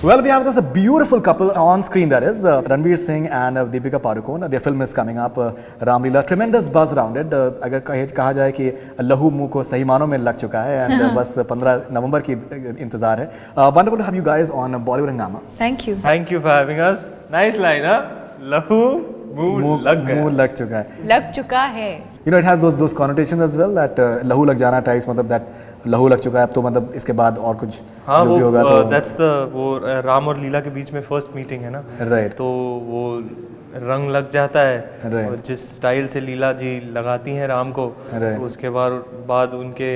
Well, we have this a beautiful couple on screen, that is Ranveer Singh and Deepika Padukone. Their film is coming up, Ram Leela. Tremendous buzz around it. अगर कहा जाए कि लहू मुंह को सही मानों में लग चुका है and बस 15 नवंबर की इंतजार है. Wonderful to have you guys on Bollywood Hungama. Thank you. Thank you for having us. Nice line, huh? लहू मुंह लग गया. मुंह लग चुका है. लग चुका है. You know, it has those connotations as well that लहू लग जाना types, मतलब that लहू लग चुका है अब तो मतलब इसके बाद और कुछ हाँ जो भी होगा वो तो that's the वो राम और लीला के बीच में फर्स्ट मीटिंग है ना. Right. तो वो रंग लग जाता है. Right. और जिस स्टाइल से लीला जी लगाती हैं राम को, Right. तो उसके बाद उनके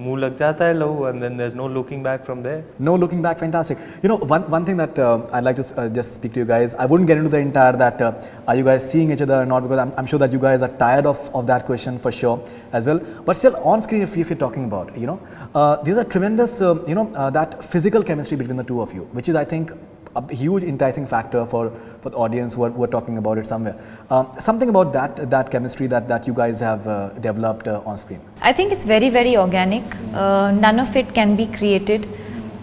मुंह लग जाता है लहू, and then there's no looking back from there. No looking back, fantastic. You know, one thing that I'd like to just speak to you guys. I wouldn't get into the entire that are you guys seeing each other or not, because I'm sure that you guys are tired of that question for sure as well. But still, on screen, if you're talking about, you know, there's a tremendous, that physical chemistry between the two of you, which is, I think, a huge enticing factor for the audience who are talking about it somewhere. Something about that chemistry that you guys have developed on screen. I think it's very, very organic. None of it can be created.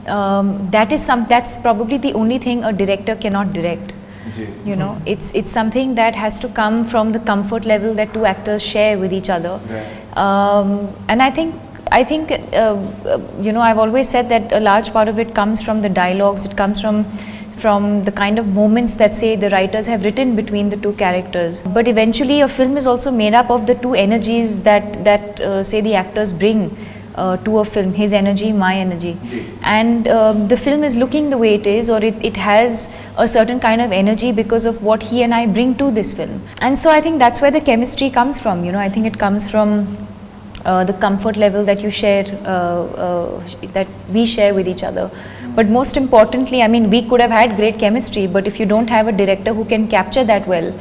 That's probably the only thing a director cannot direct. You know, it's something that has to come from the comfort level that two actors share with each other. Right. And I think I've always said that a large part of it comes from the dialogues. It comes from the kind of moments that, say, the writers have written between the two characters. But eventually a film is also made up of the two energies that say the actors bring to a film, his energy, my energy. And the film is looking the way it is, or it has a certain kind of energy because of what he and I bring to this film. And so I think that's where the chemistry comes from. You know, I think it comes from the comfort level that you share, that we share with each other. But most importantly, I mean, we could have had great chemistry, but if you don't have a director who can capture that well,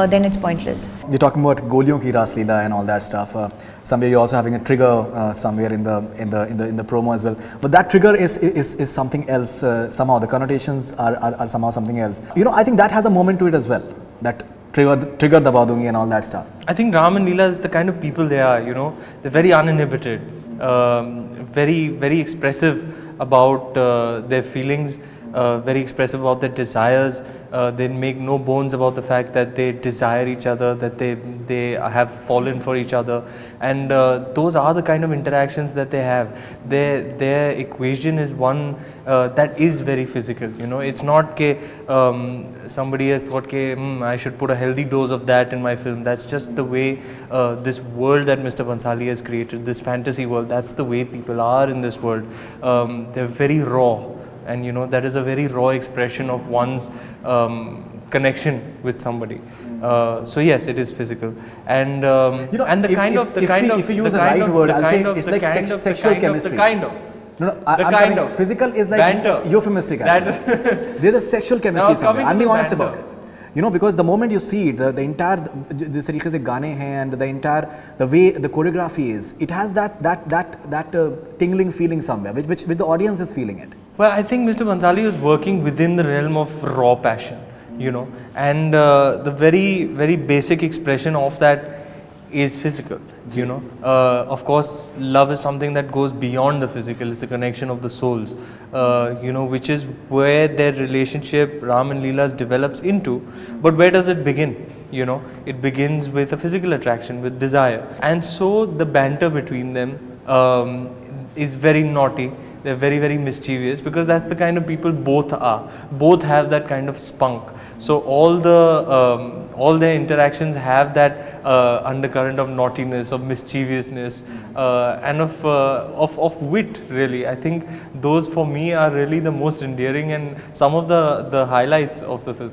then it's pointless. You're talking about Goliyon ki Ras Leela and all that stuff. Somewhere you're also having a trigger somewhere in the promo as well. But that trigger is something else. Somehow the connotations are somehow something else. You know, I think that has a moment to it as well. That trigger daba dungi and all that stuff. I think Ram and Leela is the kind of people they are. You know, they're very uninhibited, very, very expressive about their feelings, very expressive about their desires. They make no bones about the fact that they desire each other, that they have fallen for each other, and those are the kind of interactions that they have. Their equation is one that is very physical. You know, it's not ke somebody has thought ke I should put a healthy dose of that in my film. That's just the way this world that Mr. Bhansali has created, this fantasy world, that's the way people are in this world. They're very raw. And you know, that is a very raw expression of one's connection with somebody. So yes, it is physical, and you know, and if you use the right word, I'll say it's like sexual chemistry. No, I'm coming. Physical is like banter. Euphemistic. There's a sexual chemistry somewhere. I'm being honest about it. You know, because the moment you see it, the entire this तरीके से गाने हैं and the way the choreography is, it has that tingling feeling somewhere, which the audience is feeling it. Well, I think Mr. Bhansali was working within the realm of raw passion, you know, and the very, very basic expression of that is physical, you know. Of course, love is something that goes beyond the physical. It's the connection of the souls, you know, which is where their relationship, Ram and Leela's, develops into. But where does it begin? You know, it begins with a physical attraction, with desire. And so the banter between them is very naughty. They're very, very mischievous, because that's the kind of people both are. Both have that kind of spunk. So all their interactions have that undercurrent of naughtiness, of mischievousness, and of wit. Really, I think those for me are really the most endearing and some of the highlights of the film.